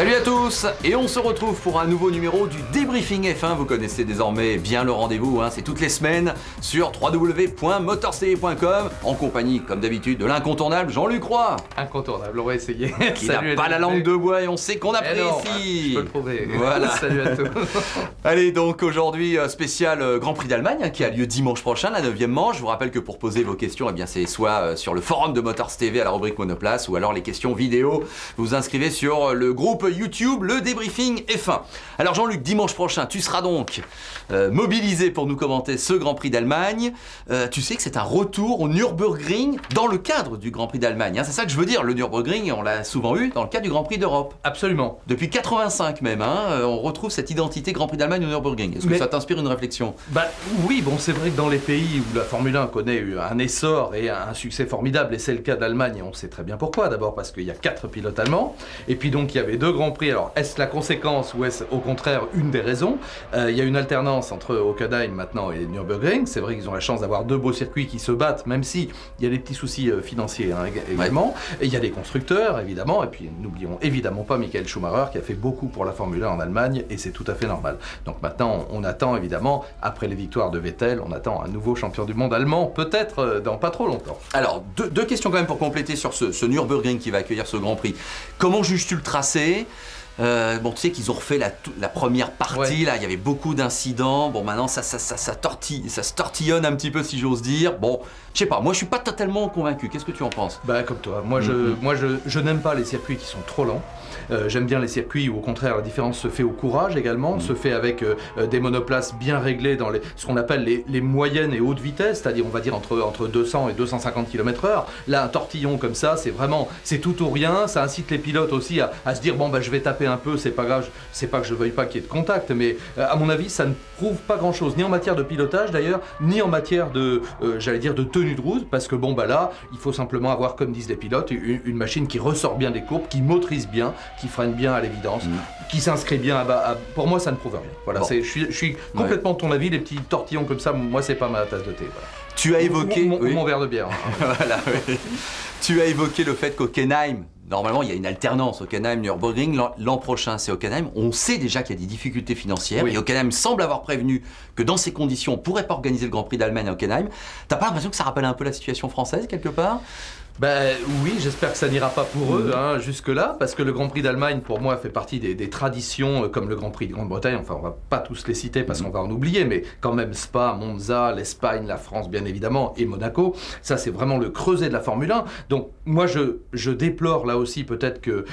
Salut à tous, et on se retrouve pour un nouveau numéro du Débriefing F1. Vous connaissez désormais bien le rendez-vous, c'est toutes les semaines sur www.motorcv.com en compagnie, comme d'habitude, de l'incontournable Jean-Luc Roy. Incontournable, on va essayer. Qui n'a pas la langue de bois et on sait qu'on apprécie. Je peux le prouver. Voilà. Salut à tous. Allez, donc aujourd'hui, spécial Grand Prix d'Allemagne qui a lieu dimanche prochain, la 9e manche. Je vous rappelle que pour poser vos questions, c'est soit sur le forum de Motors TV à la rubrique Monoplace, ou alors les questions vidéo. Vous vous inscrivez sur le groupe YouTube, le Débriefing F1. Alors Jean-Luc, dimanche prochain, tu seras donc mobilisé pour nous commenter ce Grand Prix d'Allemagne. Tu sais que c'est un retour au Nürburgring dans le cadre du Grand Prix d'Allemagne. C'est ça que je veux dire, le Nürburgring, on l'a souvent eu dans le cadre du Grand Prix d'Europe. Absolument. Depuis 85 même, on retrouve cette identité Grand Prix d'Allemagne au Nürburgring. Est-ce que ça t'inspire une réflexion ? Oui, c'est vrai que dans les pays où la Formule 1 connaît un essor et un succès formidable, et c'est le cas d'Allemagne, et on sait très bien pourquoi. D'abord parce qu'il y a 4 pilotes allemands, et puis donc il y avait 2 Grands Prix. Alors est-ce la conséquence ou est-ce au contraire une des raisons ? Il y a une alternance entre Hockenheim maintenant et Nürburgring. C'est vrai qu'ils ont la chance d'avoir 2 beaux circuits qui se battent, même si il y a des petits soucis financiers également. Et il y a des constructeurs évidemment, et puis n'oublions évidemment pas Michael Schumacher qui a fait beaucoup pour la Formule 1 en Allemagne, et c'est tout à fait normal. Donc maintenant on attend évidemment, après les victoires de Vettel, on attend un nouveau champion du monde allemand, peut-être dans pas trop longtemps. Alors deux questions quand même pour compléter sur ce Nürburgring qui va accueillir ce Grand Prix. Comment juges-tu le tracé ? Tu sais qu'ils ont refait la première partie, là, il y avait beaucoup d'incidents. Bon, maintenant, ça se tortillonne un petit peu, si j'ose dire. Bon, je sais pas, moi, je suis pas totalement convaincu. Qu'est-ce que tu en penses ? Comme toi. Moi, je n'aime pas les circuits qui sont trop lents. J'aime bien les circuits où, au contraire, la différence se fait au courage également, se fait avec des monoplaces bien réglées dans ce qu'on appelle les moyennes et hautes vitesses, c'est-à-dire, on va dire, entre 200 et 250 km/h. Là, un tortillon comme ça, c'est tout ou rien. Ça incite les pilotes aussi à se dire, je vais taper un peu, c'est pas grave, c'est pas que je veuille pas qu'il y ait de contact, mais à mon avis ça ne prouve pas grand chose, ni en matière de pilotage d'ailleurs, ni en matière de de tenue de route, parce que là il faut simplement avoir, comme disent les pilotes, une machine qui ressort bien des courbes, qui motorise bien, qui freine bien à l'évidence, qui s'inscrit bien pour moi ça ne prouve rien. Voilà, je suis complètement de ton avis, les petits tortillons comme ça, moi c'est pas ma tasse de thé. Voilà. Tu as évoqué mon verre de bière. Voilà, oui. Tu as évoqué le fait qu'Hockenheim, normalement, il y a une alternance Hockenheim-Nürburgring. L'an prochain, c'est Hockenheim. On sait déjà qu'il y a des difficultés financières. Et Hockenheim semble avoir prévenu que dans ces conditions, on ne pourrait pas organiser le Grand Prix d'Allemagne à Hockenheim. T'as pas l'impression que ça rappelle un peu la situation française, quelque part ? Oui, j'espère que ça n'ira pas pour eux jusque-là, parce que le Grand Prix d'Allemagne, pour moi, fait partie des traditions, comme le Grand Prix de Grande-Bretagne. Enfin, on va pas tous les citer parce qu'on va en oublier, mais quand même Spa, Monza, l'Espagne, la France, bien évidemment, et Monaco. Ça, c'est vraiment le creuset de la Formule 1. Donc, moi, je déplore là aussi peut-être que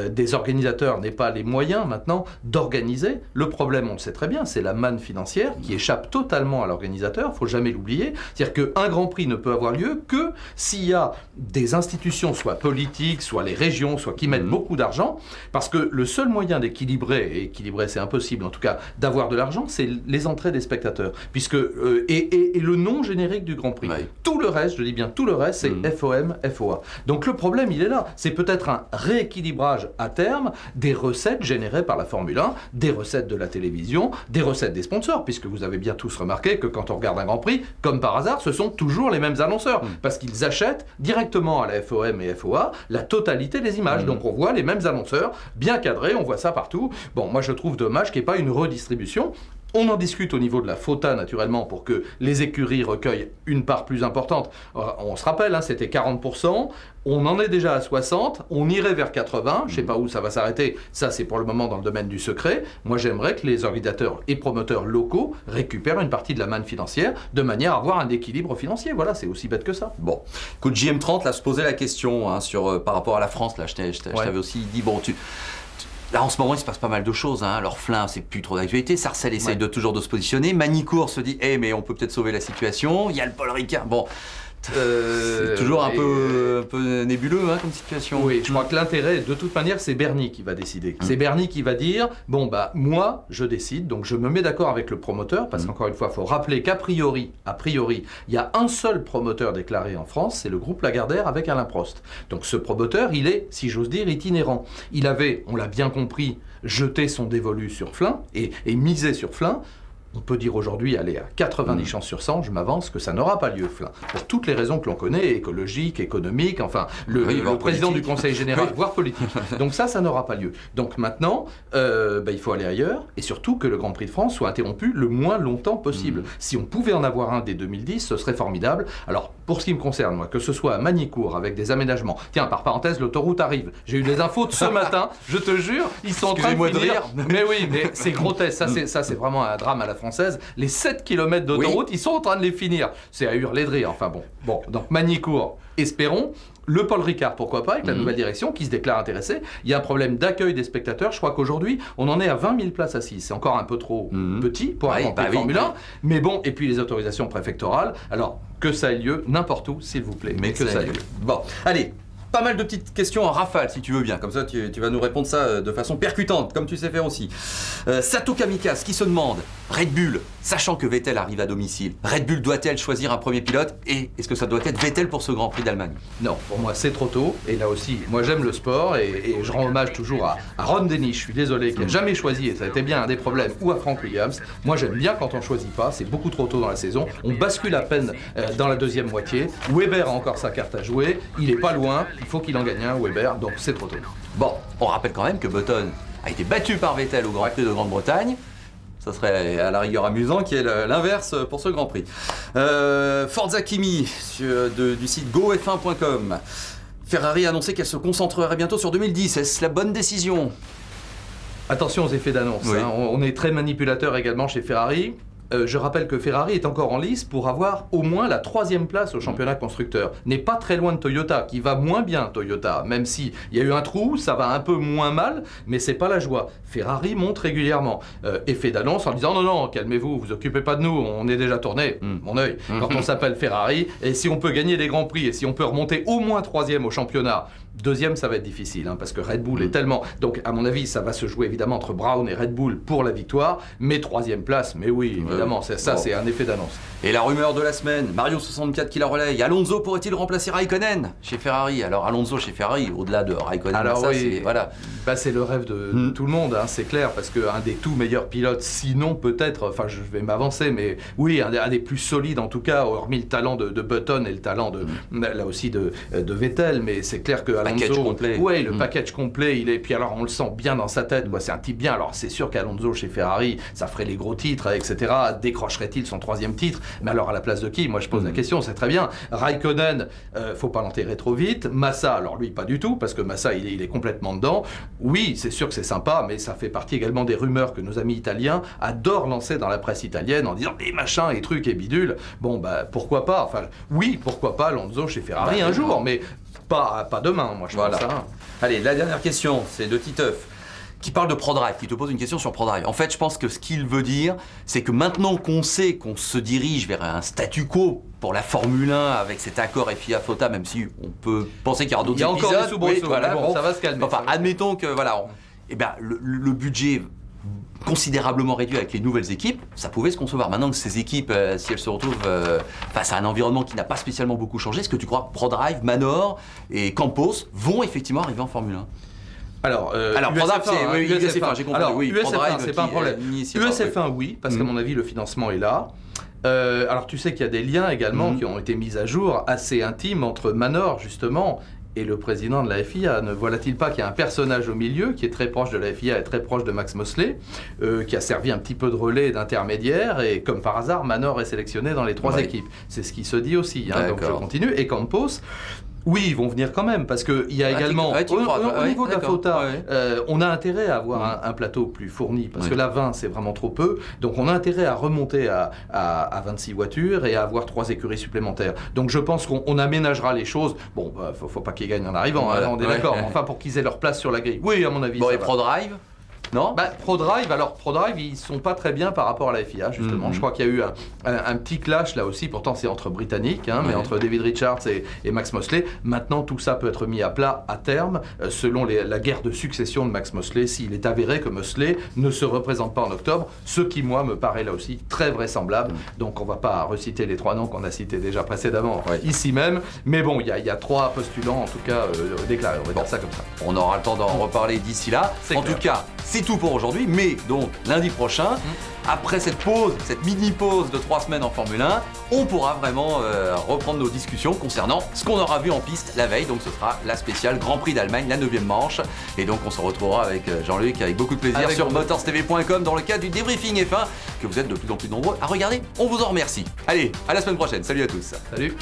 des organisateurs n'aient pas les moyens maintenant d'organiser. Le problème, on le sait très bien, c'est la manne financière qui échappe totalement à l'organisateur. Faut jamais l'oublier. C'est-à-dire qu'un Grand Prix ne peut avoir lieu que s'il y a des institutions, soit politiques, soit les régions, soit qui mettent beaucoup d'argent, parce que le seul moyen d'équilibrer, et équilibrer c'est impossible en tout cas, d'avoir de l'argent, c'est les entrées des spectateurs, puisque et le nom générique du Grand Prix. Oui. Tout le reste, je dis bien tout le reste, c'est FOM, FOA. Donc le problème, il est là. C'est peut-être un rééquilibrage à terme des recettes générées par la Formule 1, des recettes de la télévision, des recettes des sponsors, puisque vous avez bien tous remarqué que quand on regarde un Grand Prix, comme par hasard, ce sont toujours les mêmes annonceurs, parce qu'ils achètent directement à la FOM et FOA la totalité des images. Donc on voit les mêmes annonceurs, bien cadrés, on voit ça partout. Bon, moi je trouve dommage qu'il n'y ait pas une redistribution. On en discute au niveau de la FOTA, naturellement, pour que les écuries recueillent une part plus importante. On se rappelle, c'était 40%, on en est déjà à 60%, on irait vers 80%, je ne sais pas où ça va s'arrêter, ça c'est pour le moment dans le domaine du secret. Moi j'aimerais que les organisateurs et promoteurs locaux récupèrent une partie de la manne financière, de manière à avoir un équilibre financier. Voilà, c'est aussi bête que ça. Bon, écoute, JM30 là se posait la question par rapport à la France, là je t'avais aussi dit, là, en ce moment, il se passe pas mal de choses. L'Orphelin, c'est plus trop d'actualité. Sarcelles essaye toujours de se positionner. Manicourt se dit, mais on peut peut-être sauver la situation. Il y a le Paul Ricard. Bon, c'est toujours un peu nébuleux comme situation. Oui, je crois que l'intérêt, de toute manière, c'est Bernie qui va décider. C'est Bernie qui va dire, moi, je décide, donc je me mets d'accord avec le promoteur, parce qu'encore une fois, il faut rappeler qu'a priori, il y a un seul promoteur déclaré en France, c'est le groupe Lagardère avec Alain Prost. Donc ce promoteur, il est, si j'ose dire, itinérant. Il avait, on l'a bien compris, jeté son dévolu sur Flin et misé sur Flin. on peut dire aujourd'hui, allez, à 90 chances sur 100, je m'avance, que ça n'aura pas lieu, pour toutes les raisons que l'on connaît, écologiques, économiques, enfin, le président du Conseil général, voire politique. Donc ça n'aura pas lieu. Donc maintenant, il faut aller ailleurs, et surtout que le Grand Prix de France soit interrompu le moins longtemps possible. Si on pouvait en avoir un dès 2010, ce serait formidable. Alors, pour ce qui me concerne, moi, que ce soit à Magny-Cours, avec des aménagements, tiens, par parenthèse, l'autoroute arrive. J'ai eu des infos de ce matin, je te jure, ils sont en train de finir. Mais oui, mais c'est grotesque, ça c'est vraiment un drame à la française. Les 7 km d'autoroute, ils sont en train de les finir. C'est à hurler de rire, enfin bon, donc Magny-Cours, espérons. Le Paul Ricard, pourquoi pas, avec la nouvelle direction qui se déclare intéressée. Il y a un problème d'accueil des spectateurs. Je crois qu'aujourd'hui, on en est à 20 000 places assises. C'est encore un peu trop petit pour un Grand Prix de Formule 1. Mais bon, et puis les autorisations préfectorales. Alors, que ça ait lieu n'importe où, s'il vous plaît. Mais que ça ait lieu. Bon, allez. Pas mal de petites questions en rafale, si tu veux bien. Comme ça, tu vas nous répondre ça de façon percutante, comme tu sais faire aussi. Sato Kamikaze qui se demande, Red Bull, sachant que Vettel arrive à domicile, Red Bull doit-elle choisir un premier pilote? Et est-ce que ça doit être Vettel pour ce Grand Prix d'Allemagne? Non, pour moi, c'est trop tôt. Et là aussi, moi, j'aime le sport et je rends hommage toujours à Ron Dennis, je suis désolé, qui n'a jamais choisi, et ça a été bien un des problèmes, ou à Frank Williams. Moi, j'aime bien quand on ne choisit pas, c'est beaucoup trop tôt dans la saison. On bascule à peine dans la deuxième moitié. Weber a encore sa carte à jouer, il est pas loin, il faut qu'il en gagne un, Weber, donc c'est trop tôt. Bon, on rappelle quand même que Button a été battu par Vettel au Grand Prix de Grande-Bretagne. Ça serait à la rigueur amusant qu'il y ait l'inverse pour ce Grand Prix. Forza Kimi du site gofin.com. Ferrari a annoncé qu'elle se concentrerait bientôt sur 2010. Est-ce la bonne décision? Attention aux effets d'annonce. Oui. On est très manipulateur également chez Ferrari. Je rappelle que Ferrari est encore en lice pour avoir au moins la 3e place au championnat constructeur. N'est pas très loin de Toyota, qui va moins bien Toyota. Même s'il y a eu un trou, ça va un peu moins mal, mais c'est pas la joie. Ferrari monte régulièrement. Effet d'annonce en disant non, calmez-vous, vous occupez pas de nous, on est déjà tourné. Mon œil. Quand on s'appelle Ferrari, et si on peut gagner des grands prix, et si on peut remonter au moins 3e au championnat, 2e, ça va être difficile, parce que Red Bull est tellement... Donc, à mon avis, ça va se jouer évidemment entre Brown et Red Bull pour la victoire, mais 3e place, mais oui, évidemment, c'est un effet d'annonce. Et la rumeur de la semaine, Mario 64 qui la relaye, Alonso pourrait-il remplacer Raikkonen chez Ferrari? Alors, Alonso chez Ferrari, au-delà de Raikkonen, alors, ça, oui, voilà. C'est le rêve de tout le monde, c'est clair, parce qu'un des tout meilleurs pilotes, sinon peut-être, enfin je vais m'avancer, mais oui, un des plus solides en tout cas, hormis le talent de Button et le talent là aussi de Vettel, mais c'est clair que Alonso, complet. Ouais, le package complet, il est, puis alors on le sent bien dans sa tête, c'est un type bien. Alors c'est sûr qu'Alonso chez Ferrari, ça ferait les gros titres, etc. Décrocherait-il son 3e titre? Mais alors à la place de qui? Moi je pose la question, c'est très bien. Raikkonen, faut pas l'enterrer trop vite. Massa, alors lui pas du tout, parce que Massa il est complètement dedans. Oui, c'est sûr que c'est sympa, mais ça fait partie également des rumeurs que nos amis italiens adorent lancer dans la presse italienne en disant des machins et trucs et bidules. Bon, pourquoi pas? Enfin, oui, pourquoi pas Alonso chez Ferrari un jour, mais pas demain, moi je pense ça. Allez, la dernière question, c'est de Titeuf, qui parle de ProDrive, qui te pose une question sur ProDrive. En fait, je pense que ce qu'il veut dire, c'est que maintenant qu'on sait qu'on se dirige vers un statu quo pour la Formule 1 avec cet accord FIA-FOTA, même si on peut penser qu'il y aura d'autres épisodes. Il y a encore des soubresauts, bon, ça va se calmer. Enfin, admettons que le budget considérablement réduit avec les nouvelles équipes, ça pouvait se concevoir. Maintenant que ces équipes, si elles se retrouvent face à un environnement qui n'a pas spécialement beaucoup changé, est-ce que tu crois que ProDrive, Manor et Campos vont effectivement arriver en Formule 1? Alors ProDrive, c'est USF1, j'ai compris. Alors, oui, USF1, c'est pas un problème. USF1, oui, parce qu'à mon avis, le financement est là. Alors, tu sais qu'il y a des liens également qui ont été mis à jour, assez intimes, entre Manor, justement, et le président de la FIA. Ne voilà-t-il pas qu'il y a un personnage au milieu qui est très proche de la FIA et très proche de Max Mosley, qui a servi un petit peu de relais d'intermédiaire, et comme par hasard, Manor est sélectionné dans les 3 équipes. C'est ce qui se dit aussi, donc je continue. Et Campos, oui, ils vont venir quand même, parce qu'il y a également, au niveau de la FOTA, on a intérêt à avoir un plateau plus fourni, parce que là, 20, c'est vraiment trop peu, donc on a intérêt à remonter à 26 voitures et à avoir 3 écuries supplémentaires. Donc je pense qu'on aménagera les choses. Bon, faut pas qu'ils gagnent en arrivant, on est d'accord, mais enfin pour qu'ils aient leur place sur la grille. Oui, à mon avis. Bon, et ProDrive? Non? ProDrive, ils sont pas très bien par rapport à la FIA, justement. Je crois qu'il y a eu un petit clash là aussi, pourtant c'est entre Britanniques, mais entre David Richards et Max Mosley. Maintenant, tout ça peut être mis à plat à terme, selon la guerre de succession de Max Mosley, s'il est avéré que Mosley ne se représente pas en octobre, ce qui, moi, me paraît là aussi très vraisemblable. Donc on va pas reciter les 3 noms qu'on a cités déjà précédemment, ici même, mais bon, il y a 3 postulants, en tout cas, déclarés, on va dire ça comme ça. On aura le temps d'en reparler d'ici là. En tout cas, c'est tout pour aujourd'hui, mais donc lundi prochain, après cette pause, cette mini-pause de 3 semaines en Formule 1, on pourra vraiment reprendre nos discussions concernant ce qu'on aura vu en piste la veille. Donc ce sera la spéciale Grand Prix d'Allemagne, la 9e manche. Et donc on se retrouvera avec Jean-Luc avec beaucoup de plaisir sur motorstv.com dans le cadre du débriefing F1 que vous êtes de plus en plus nombreux à regarder. On vous en remercie. Allez, à la semaine prochaine. Salut à tous. Salut.